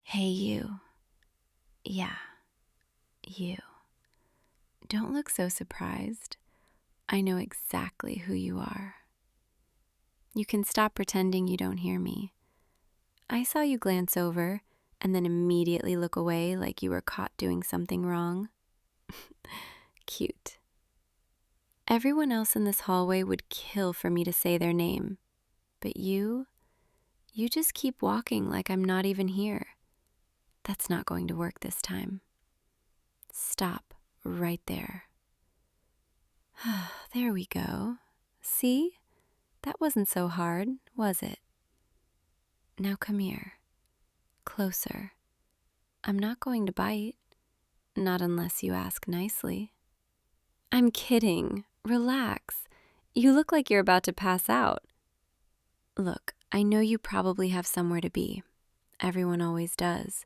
Hey, you. Yeah, you. Don't look so surprised. I know exactly who you are. You can stop pretending you don't hear me. I saw you glance over and then immediately look away like you were caught doing something wrong. Cute. Everyone else in this hallway would kill for me to say their name. But you just keep walking like I'm not even here. That's not going to work this time. Stop right there. There we go. See? That wasn't so hard, was it? Now come here. Closer. I'm not going to bite. Not unless you ask nicely. I'm kidding. Relax. You look like you're about to pass out. Look, I know you probably have somewhere to be. Everyone always does.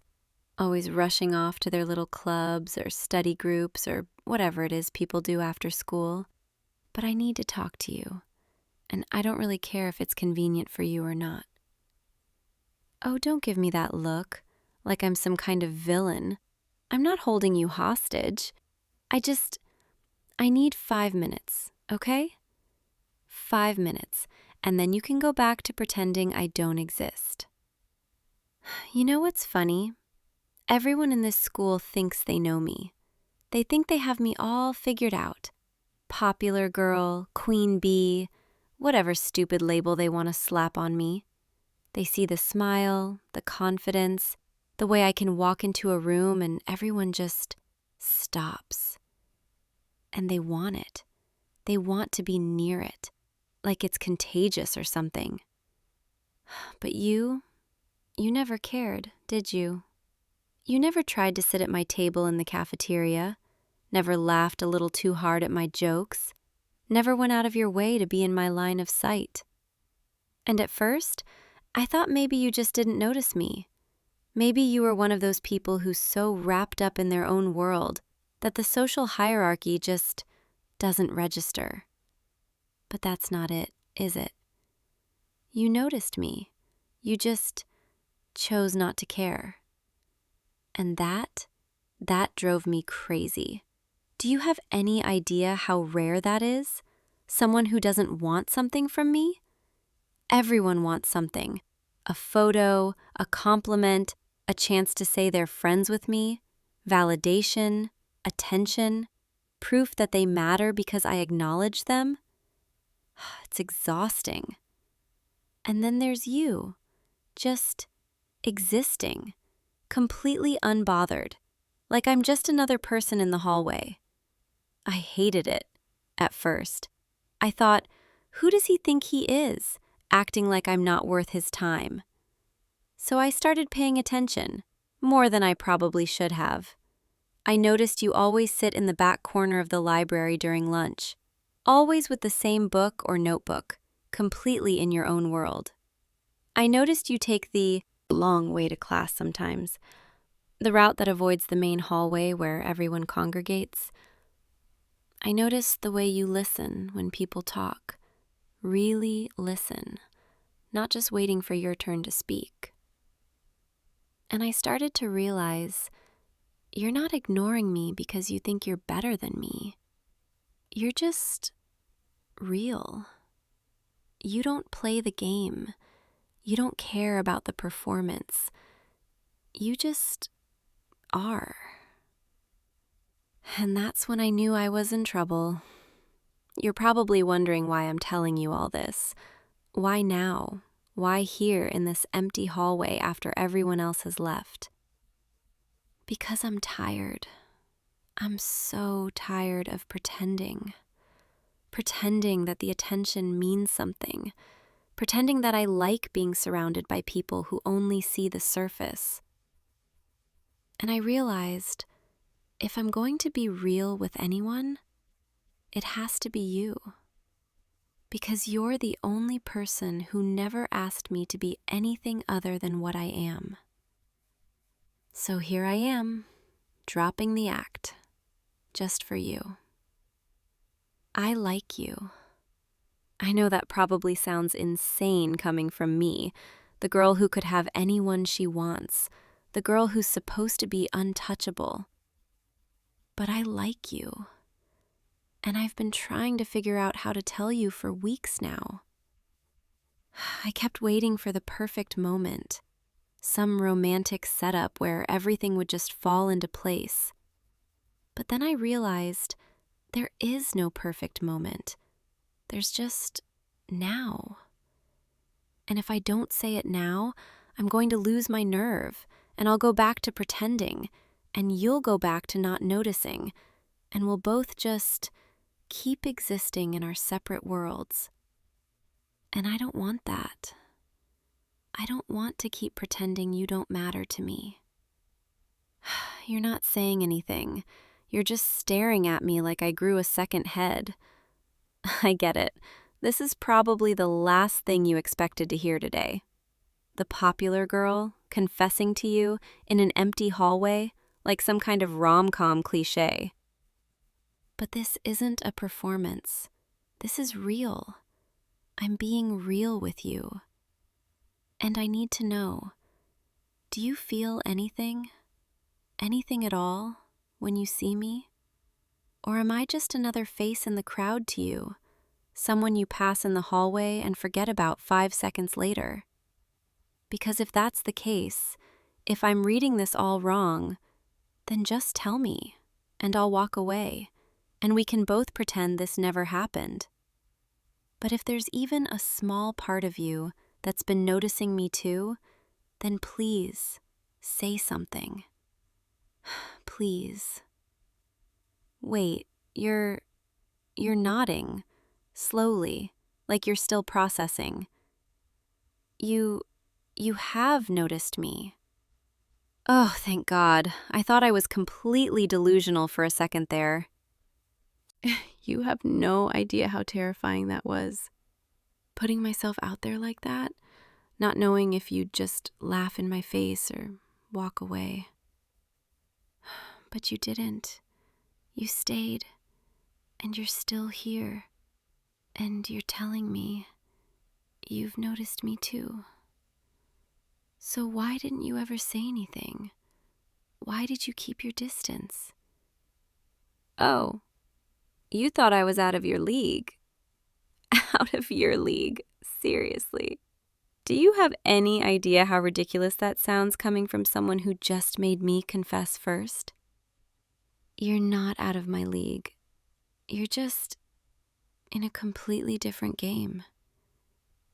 Always rushing off to their little clubs or study groups or whatever it is people do after school. But I need to talk to you. And I don't really care if it's convenient for you or not. Oh, don't give me that look, like I'm some kind of villain. I'm not holding you hostage. I need 5 minutes, okay? 5 minutes, and then you can go back to pretending I don't exist. You know what's funny? Everyone in this school thinks they know me. They think they have me all figured out. Popular girl, queen bee, whatever stupid label they want to slap on me. They see the smile, the confidence, the way I can walk into a room and everyone just stops. And they want it. They want to be near it, like it's contagious or something. But you never cared, did you? You never tried to sit at my table in the cafeteria, never laughed a little too hard at my jokes, never went out of your way to be in my line of sight. And at first, I thought maybe you just didn't notice me. Maybe you were one of those people who's so wrapped up in their own world that the social hierarchy just doesn't register. But that's not it, is it? You noticed me. You just chose not to care. And that drove me crazy. Do you have any idea how rare that is? Someone who doesn't want something from me? Everyone wants something. A photo, a compliment, a chance to say they're friends with me, validation, attention, proof that they matter because I acknowledge them. It's exhausting. And then there's you, just existing, completely unbothered, like I'm just another person in the hallway. I hated it at first. I thought, who does he think he is, acting like I'm not worth his time? So I started paying attention, more than I probably should have. I noticed you always sit in the back corner of the library during lunch, always with the same book or notebook, completely in your own world. I noticed you take the long way to class sometimes, the route that avoids the main hallway where everyone congregates. I noticed the way you listen when people talk, really listen, not just waiting for your turn to speak. And I started to realize you're not ignoring me because you think you're better than me. You're just real. You don't play the game. You don't care about the performance. You just are. And that's when I knew I was in trouble. You're probably wondering why I'm telling you all this. Why now? Why here in this empty hallway after everyone else has left? Because I'm tired. I'm so tired of pretending. Pretending that the attention means something. Pretending that I like being surrounded by people who only see the surface. And I realized, if I'm going to be real with anyone, it has to be you. Because you're the only person who never asked me to be anything other than what I am. So here I am, dropping the act, just for you. I like you. I know that probably sounds insane coming from me, the girl who could have anyone she wants, the girl who's supposed to be untouchable. But I like you. And I've been trying to figure out how to tell you for weeks now. I kept waiting for the perfect moment, some romantic setup where everything would just fall into place. But then I realized there is no perfect moment. There's just now. And if I don't say it now, I'm going to lose my nerve, and I'll go back to pretending, and you'll go back to not noticing, and we'll both just keep existing in our separate worlds. And I don't want that. I don't want to keep pretending you don't matter to me. You're not saying anything. You're just staring at me like I grew a second head. I get it. This is probably the last thing you expected to hear today. The popular girl confessing to you in an empty hallway like some kind of rom-com cliché. But this isn't a performance. This is real. I'm being real with you. And I need to know, do you feel anything? Anything at all when you see me? Or am I just another face in the crowd to you? Someone you pass in the hallway and forget about 5 seconds later? Because if that's the case, if I'm reading this all wrong, then just tell me, and I'll walk away, and we can both pretend this never happened. But if there's even a small part of you that's been noticing me too, then please say something. Please. Wait, you're nodding, slowly, like you're still processing. You have noticed me. Oh, thank God. I thought I was completely delusional for a second there. You have no idea how terrifying that was. Putting myself out there like that, not knowing if you'd just laugh in my face or walk away. But you didn't. You stayed, and you're still here. And you're telling me you've noticed me too. So why didn't you ever say anything? Why did you keep your distance? Oh, you thought I was out of your league. Out of your league, seriously. Do you have any idea how ridiculous that sounds coming from someone who just made me confess first? You're not out of my league. You're just in a completely different game.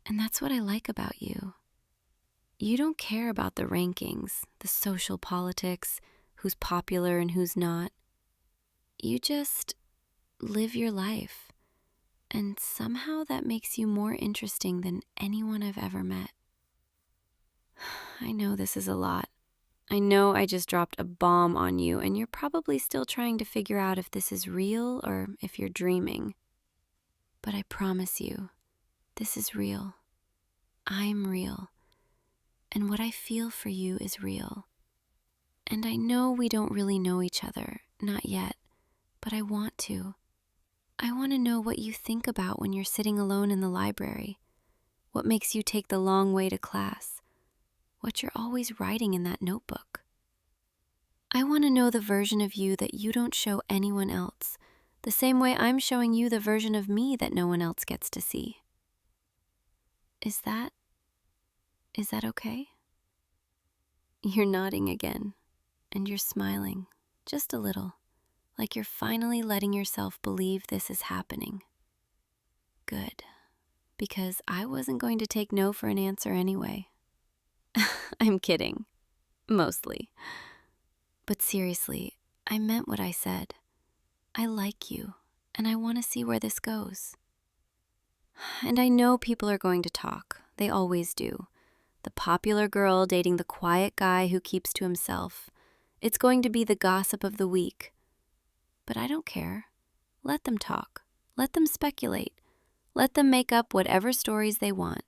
And that's what I like about you. You don't care about the rankings, the social politics, who's popular and who's not. You just live your life. And somehow that makes you more interesting than anyone I've ever met. I know this is a lot. I know I just dropped a bomb on you, and you're probably still trying to figure out if this is real or if you're dreaming. But I promise you, this is real. I'm real. And what I feel for you is real. And I know we don't really know each other, not yet, but I want to. I want to know what you think about when you're sitting alone in the library, what makes you take the long way to class, what you're always writing in that notebook. I want to know the version of you that you don't show anyone else, the same way I'm showing you the version of me that no one else gets to see. Is that okay? You're nodding again, and you're smiling, just a little, like you're finally letting yourself believe this is happening. Good, because I wasn't going to take no for an answer anyway. I'm kidding, mostly. But seriously, I meant what I said. I like you, and I want to see where this goes. And I know people are going to talk. They always do. The popular girl dating the quiet guy who keeps to himself. It's going to be the gossip of the week. But I don't care. Let them talk. Let them speculate. Let them make up whatever stories they want.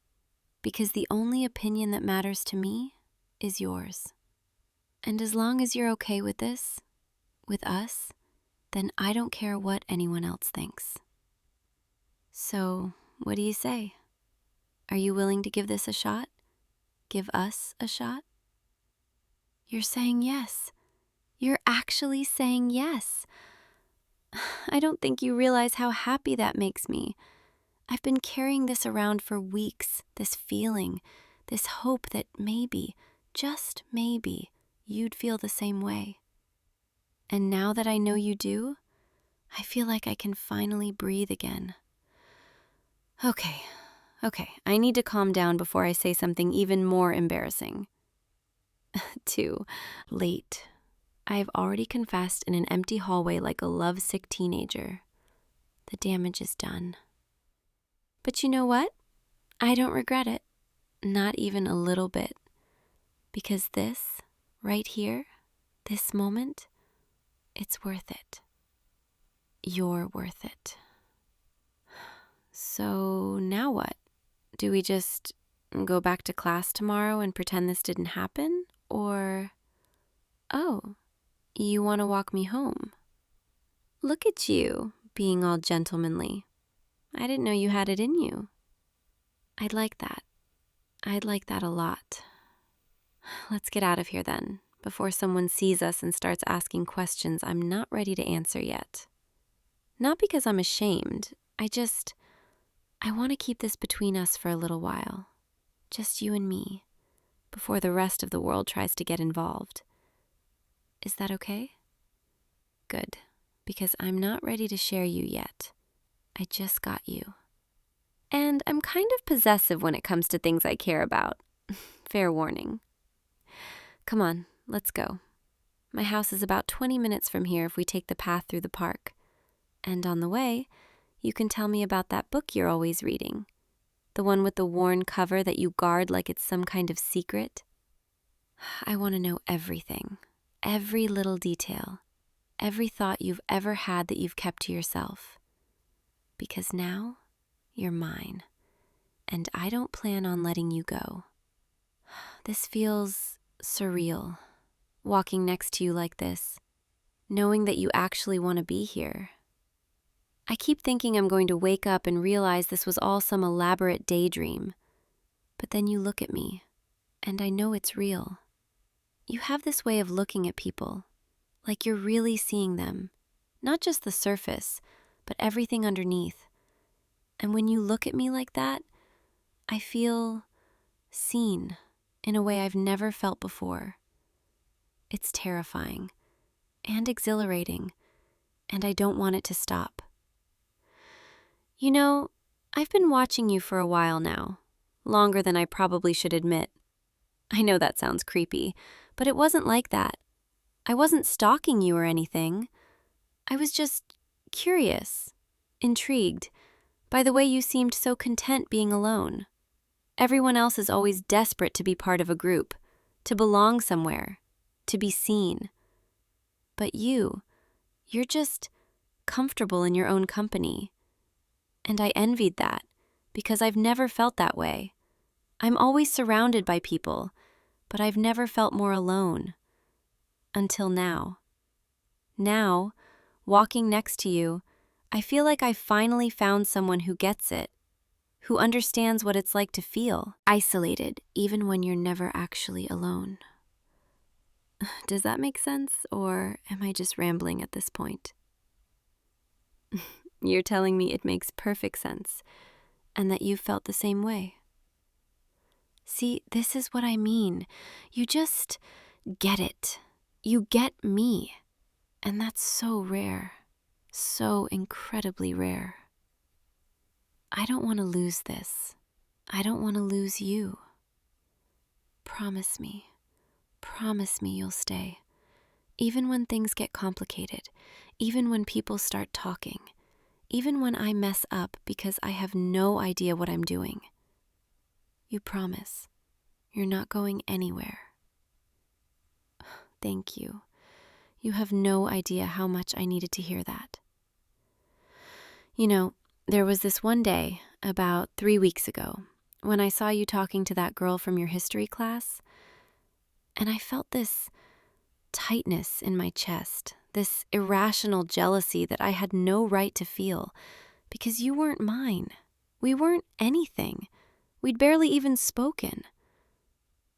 Because the only opinion that matters to me is yours. And as long as you're okay with this, with us, then I don't care what anyone else thinks. So, what do you say? Are you willing to give this a shot? Give us a shot? You're saying yes. You're actually saying yes. I don't think you realize how happy that makes me. I've been carrying this around for weeks, this feeling, this hope that maybe, just maybe, you'd feel the same way. And now that I know you do, I feel like I can finally breathe again. Okay, I need to calm down before I say something even more embarrassing. 2. Late. I've already confessed in an empty hallway like a lovesick teenager. The damage is done. But you know what? I don't regret it. Not even a little bit. Because this, right here, this moment, it's worth it. You're worth it. So now what? Do we just go back to class tomorrow and pretend this didn't happen? Or, oh, you want to walk me home? Look at you, being all gentlemanly. I didn't know you had it in you. I'd like that. I'd like that a lot. Let's get out of here then, before someone sees us and starts asking questions I'm not ready to answer yet. Not because I'm ashamed, I want to keep this between us for a little while. Just you and me, before the rest of the world tries to get involved. Is that okay? Good, because I'm not ready to share you yet. I just got you. And I'm kind of possessive when it comes to things I care about. Fair warning. Come on, let's go. My house is about 20 minutes from here if we take the path through the park. And on the way, you can tell me about that book you're always reading. The one with the worn cover that you guard like it's some kind of secret. I want to know everything. Every little detail. Every thought you've ever had that you've kept to yourself. Because now, you're mine. And I don't plan on letting you go. This feels surreal, walking next to you like this, knowing that you actually want to be here. I keep thinking I'm going to wake up and realize this was all some elaborate daydream. But then you look at me, and I know it's real. You have this way of looking at people, like you're really seeing them, not just the surface, but everything underneath. And when you look at me like that, I feel seen in a way I've never felt before. It's terrifying and exhilarating, and I don't want it to stop. You know, I've been watching you for a while now, longer than I probably should admit. I know that sounds creepy, but it wasn't like that. I wasn't stalking you or anything. I was just curious, intrigued, by the way you seemed so content being alone. Everyone else is always desperate to be part of a group, to belong somewhere, to be seen. But you're just comfortable in your own company. And I envied that, because I've never felt that way. I'm always surrounded by people, but I've never felt more alone. Until now. Now, walking next to you, I feel like I finally found someone who gets it, who understands what it's like to feel isolated, even when you're never actually alone. Does that make sense, or am I just rambling at this point? You're telling me it makes perfect sense, and that you felt the same way. See, this is what I mean. You just get it. You get me. And that's so rare. So incredibly rare. I don't want to lose this. I don't want to lose you. Promise me you'll stay. Even when things get complicated, even when people start talking, even when I mess up because I have no idea what I'm doing. You promise you're not going anywhere. Thank you. You have no idea how much I needed to hear that. You know, there was this one day, about 3 weeks ago, when I saw you talking to that girl from your history class, and I felt this tightness in my chest, this irrational jealousy that I had no right to feel, because you weren't mine. We weren't anything. We'd barely even spoken.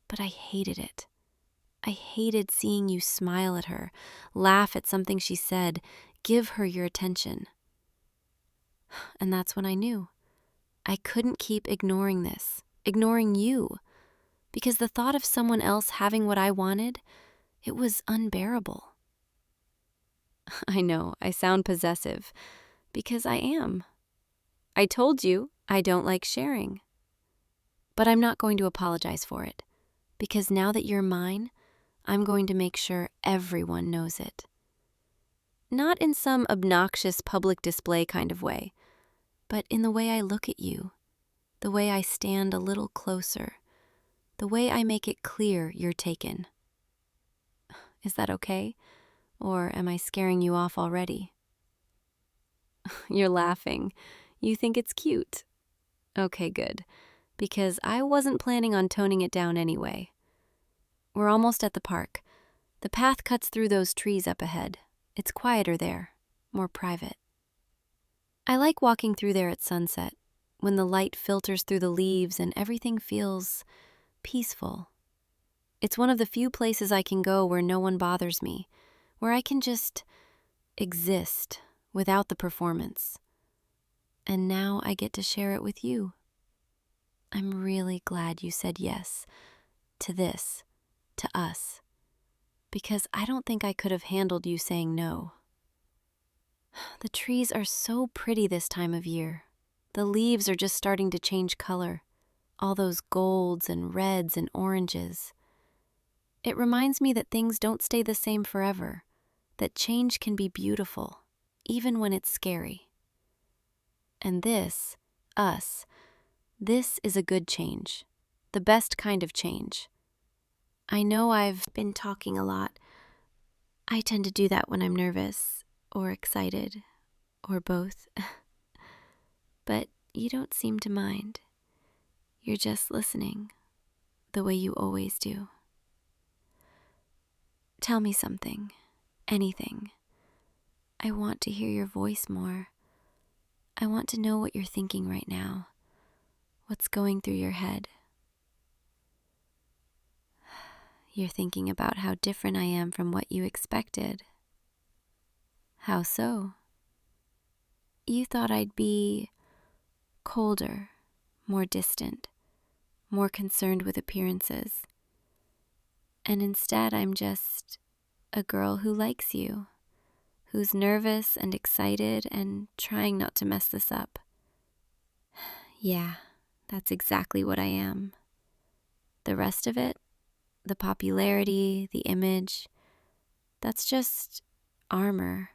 But I hated it. I hated seeing you smile at her, laugh at something she said, give her your attention. And that's when I knew. I couldn't keep ignoring this, ignoring you, because the thought of someone else having what I wanted, it was unbearable. I know, I sound possessive, because I am. I told you I don't like sharing. But I'm not going to apologize for it, because now that you're mine, I'm going to make sure everyone knows it. Not in some obnoxious public display kind of way, but in the way I look at you, the way I stand a little closer, the way I make it clear you're taken. Is that okay? Or am I scaring you off already? You're laughing. You think it's cute. Okay, good, because I wasn't planning on toning it down anyway. We're almost at the park. The path cuts through those trees up ahead. It's quieter there, more private. I like walking through there at sunset, when the light filters through the leaves and everything feels peaceful. It's one of the few places I can go where no one bothers me, where I can just exist without the performance. And now I get to share it with you. I'm really glad you said yes to this, to us, because I don't think I could have handled you saying no. The trees are so pretty this time of year. The leaves are just starting to change color, all those golds and reds and oranges. It reminds me that things don't stay the same forever, that change can be beautiful, even when it's scary. And this, us, this is a good change, the best kind of change. I know I've been talking a lot. I tend to do that when I'm nervous or excited or both. But you don't seem to mind. You're just listening, the way you always do. Tell me something, anything. I want to hear your voice more. I want to know what you're thinking right now, what's going through your head. You're thinking about how different I am from what you expected. How so? You thought I'd be colder, more distant, more concerned with appearances. And instead, I'm just a girl who likes you, who's nervous and excited and trying not to mess this up. Yeah, that's exactly what I am. The rest of it, the popularity, the image, that's just armor.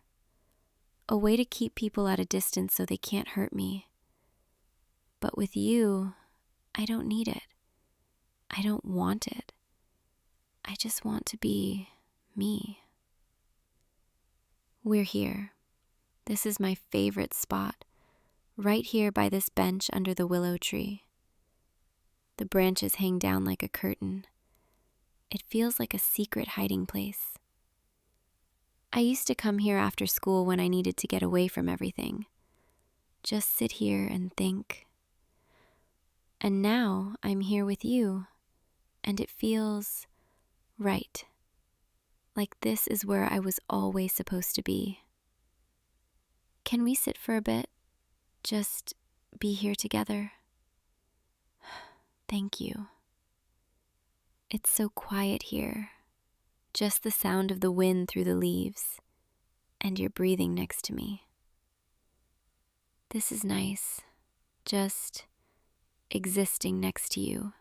A way to keep people at a distance so they can't hurt me. But with you, I don't need it. I don't want it. I just want to be me. We're here. This is my favorite spot, right here by this bench under the willow tree. The branches hang down like a curtain. It feels like a secret hiding place. I used to come here after school when I needed to get away from everything. Just sit here and think. And now I'm here with you, and it feels right. Like this is where I was always supposed to be. Can we sit for a bit? Just be here together? Thank you. It's so quiet here. Just the sound of the wind through the leaves, and you're breathing next to me. This is nice, just existing next to you.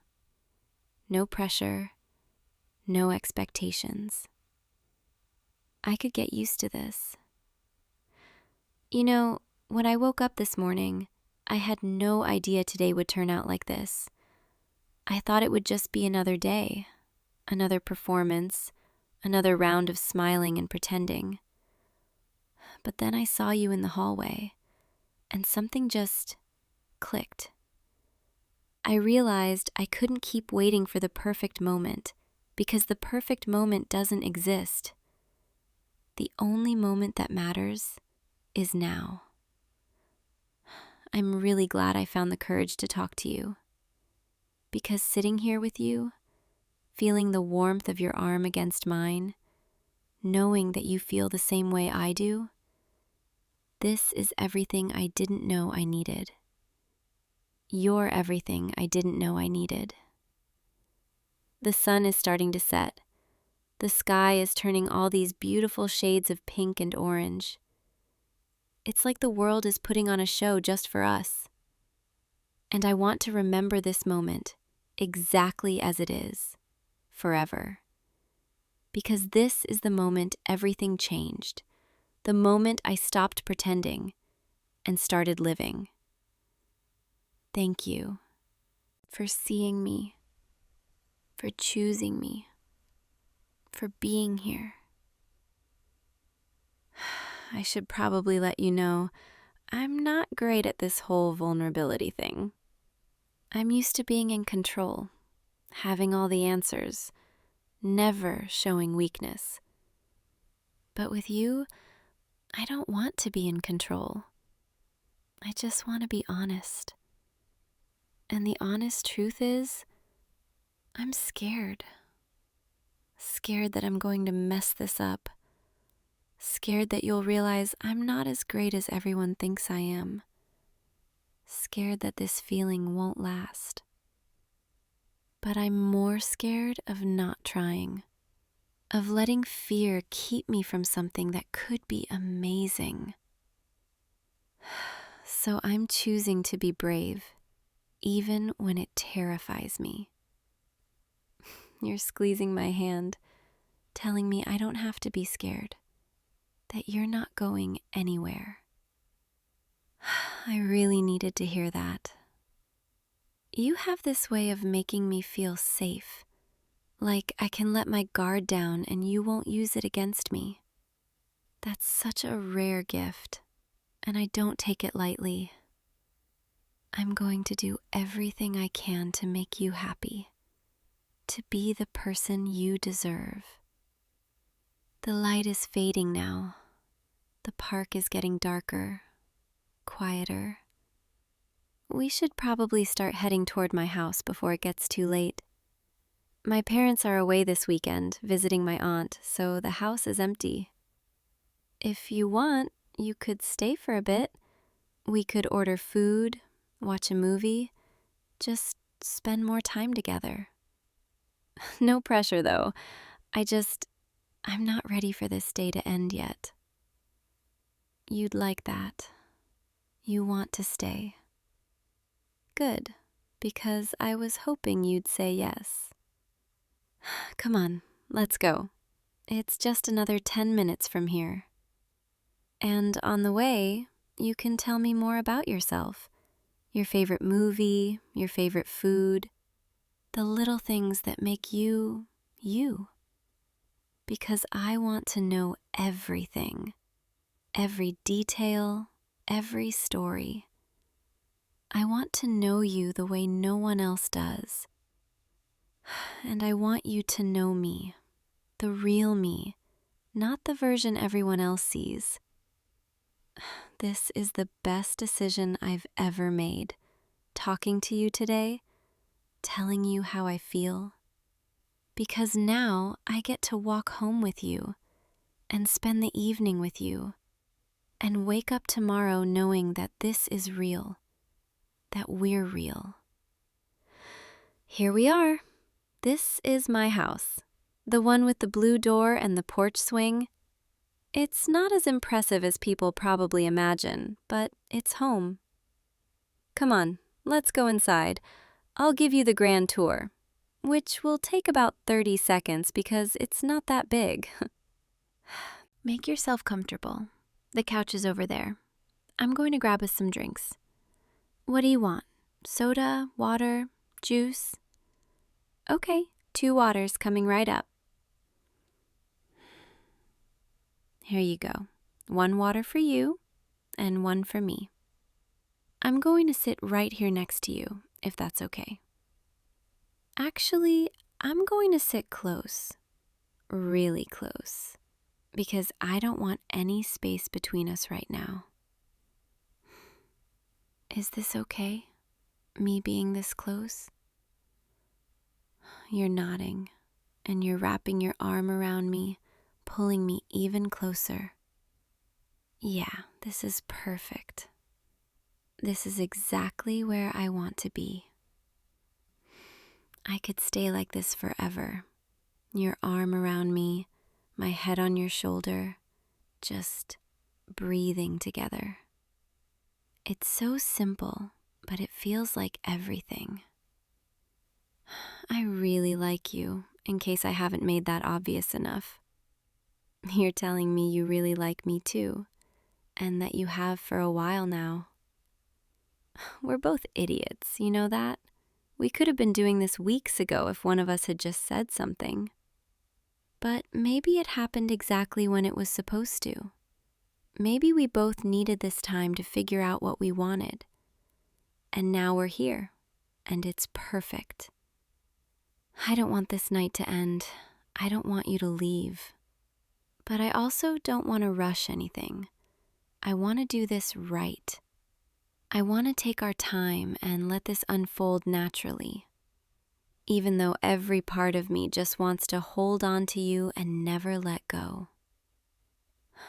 No pressure, no expectations. I could get used to this. You know, when I woke up this morning, I had no idea today would turn out like this. I thought it would just be another day, another performance, another round of smiling and pretending. But then I saw you in the hallway, and something just clicked. I realized I couldn't keep waiting for the perfect moment, because the perfect moment doesn't exist. The only moment that matters is now. I'm really glad I found the courage to talk to you, because sitting here with you feeling the warmth of your arm against mine, knowing that you feel the same way I do. This is everything I didn't know I needed. You're everything I didn't know I needed. The sun is starting to set. The sky is turning all these beautiful shades of pink and orange. It's like the world is putting on a show just for us. And I want to remember this moment exactly as it is, forever. Because this is the moment everything changed, the moment I stopped pretending and started living. Thank you for seeing me, for choosing me, for being here. I should probably let you know, I'm not great at this whole vulnerability thing. I'm used to being in control, having all the answers, never showing weakness. But with you, I don't want to be in control. I just want to be honest. And the honest truth is, I'm scared. Scared that I'm going to mess this up. Scared that you'll realize I'm not as great as everyone thinks I am. Scared that this feeling won't last. But I'm more scared of not trying, of letting fear keep me from something that could be amazing. So I'm choosing to be brave, even when it terrifies me. You're squeezing my hand, telling me I don't have to be scared, that you're not going anywhere. I really needed to hear that. You have this way of making me feel safe, like I can let my guard down and you won't use it against me. That's such a rare gift, and I don't take it lightly. I'm going to do everything I can to make you happy, to be the person you deserve. The light is fading now. The park is getting darker, quieter. We should probably start heading toward my house before it gets too late. My parents are away this weekend, visiting my aunt, so the house is empty. If you want, you could stay for a bit. We could order food, watch a movie, just spend more time together. No pressure, though. I'm not ready for this day to end yet. You'd like that. You want to stay. Good, because I was hoping you'd say yes. Come on, let's go. It's just another 10 minutes from here. And on the way, you can tell me more about yourself. Your favorite movie, your favorite food, the little things that make you, you. Because I want to know everything, every detail, every story. I want to know you the way no one else does. And I want you to know me, the real me, not the version everyone else sees. This is the best decision I've ever made, talking to you today, telling you how I feel. Because now I get to walk home with you and spend the evening with you and wake up tomorrow knowing that this is real, that we're real. Here we are. This is my house, the one with the blue door and the porch swing. It's not as impressive as people probably imagine, but it's home. Come on, let's go inside. I'll give you the grand tour, which will take about 30 seconds because it's not that big. Make yourself comfortable. The couch is over there. I'm going to grab us some drinks. What do you want? Soda, water, juice? Okay, 2 waters coming right up. Here you go. 1 water for you and 1 for me. I'm going to sit right here next to you, if that's okay. Actually, I'm going to sit close, really close, because I don't want any space between us right now. Is this okay, me being this close? You're nodding. and you're wrapping your arm around me, pulling me even closer. Yeah, this is perfect. This is exactly where I want to be. I could stay like this forever. Your arm around me, my head on your shoulder, just breathing together. It's so simple, but it feels like everything. I really like you, in case I haven't made that obvious enough. You're telling me you really like me too, and that you have for a while now. We're both idiots, you know that? We could have been doing this weeks ago if one of us had just said something. But maybe it happened exactly when it was supposed to. Maybe we both needed this time to figure out what we wanted. And now we're here, and it's perfect. I don't want this night to end. I don't want you to leave. But I also don't want to rush anything. I want to do this right. I want to take our time and let this unfold naturally. Even though every part of me just wants to hold on to you and never let go.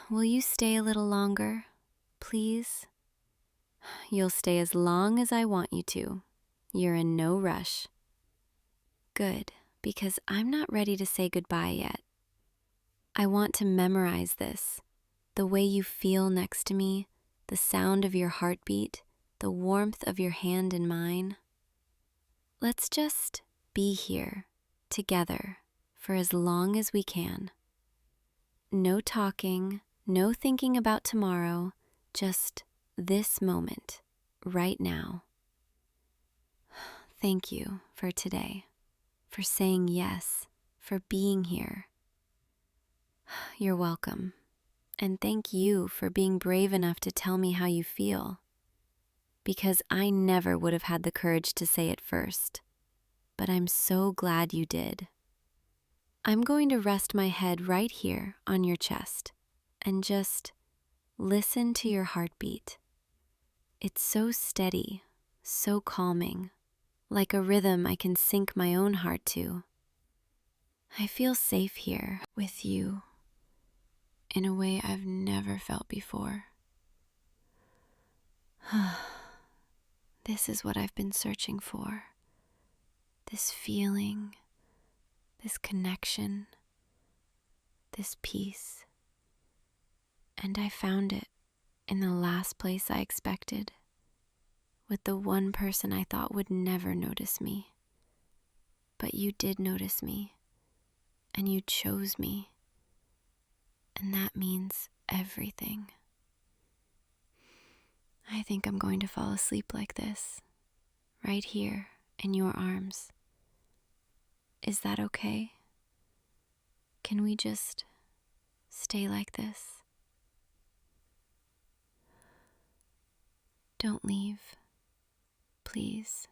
Will you stay a little longer, please? You'll stay as long as I want you to. You're in no rush. Good, because I'm not ready to say goodbye yet. I want to memorize this, the way you feel next to me, the sound of your heartbeat, the warmth of your hand in mine. Let's just be here, together, for as long as we can. No talking, no thinking about tomorrow, just this moment, right now. Thank you for today, for saying yes, for being here. You're welcome. And thank you for being brave enough to tell me how you feel. Because I never would have had the courage to say it first. But I'm so glad you did. I'm going to rest my head right here on your chest and just listen to your heartbeat. It's so steady, so calming, like a rhythm I can sync my own heart to. I feel safe here with you in a way I've never felt before. This is what I've been searching for. This feeling, this connection, this peace. And I found it in the last place I expected, with the one person I thought would never notice me. But you did notice me, and you chose me, and that means everything. I think I'm going to fall asleep like this, right here in your arms. Is that okay? Can we just stay like this? Don't leave, please.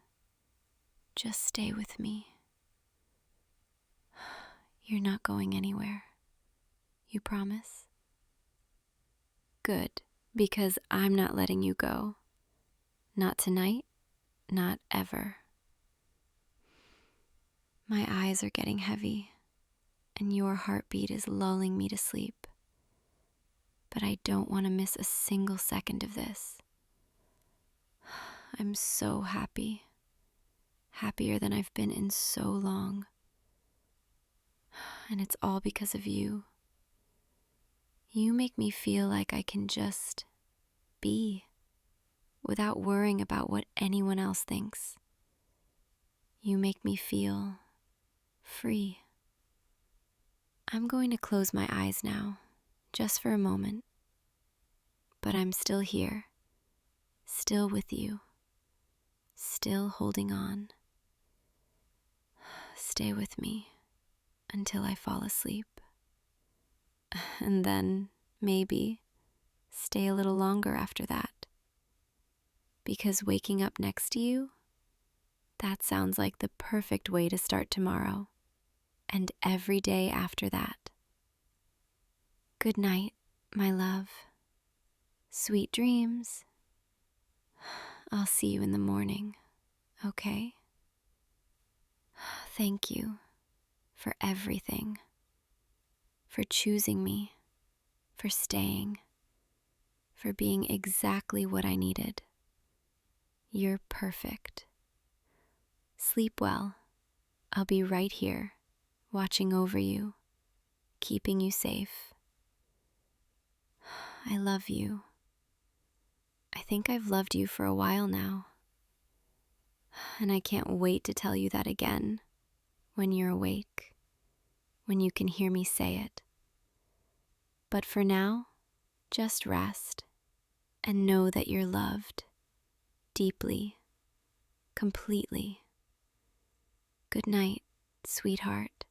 Just stay with me. You're not going anywhere. You promise? Good, because I'm not letting you go. Not tonight, not ever. My eyes are getting heavy, and your heartbeat is lulling me to sleep. But I don't want to miss a single second of this. I'm so happy. Happier than I've been in so long. And it's all because of you. You make me feel like I can just be without worrying about what anyone else thinks. You make me feel free. I'm going to close my eyes now, just for a moment. But I'm still here, still with you, still holding on. Stay with me until I fall asleep. And then, maybe, stay a little longer after that. Because waking up next to you, that sounds like the perfect way to start tomorrow, and every day after that. Good night, my love. Sweet dreams. I'll see you in the morning, okay? Thank you for everything, for choosing me, for staying, for being exactly what I needed. You're perfect. Sleep well. I'll be right here, watching over you, keeping you safe. I love you. I think I've loved you for a while now. And I can't wait to tell you that again, when you're awake, when you can hear me say it. But for now, just rest and know that you're loved, deeply, completely. Good night, sweetheart.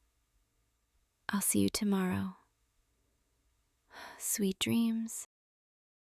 I'll see you tomorrow. Sweet dreams.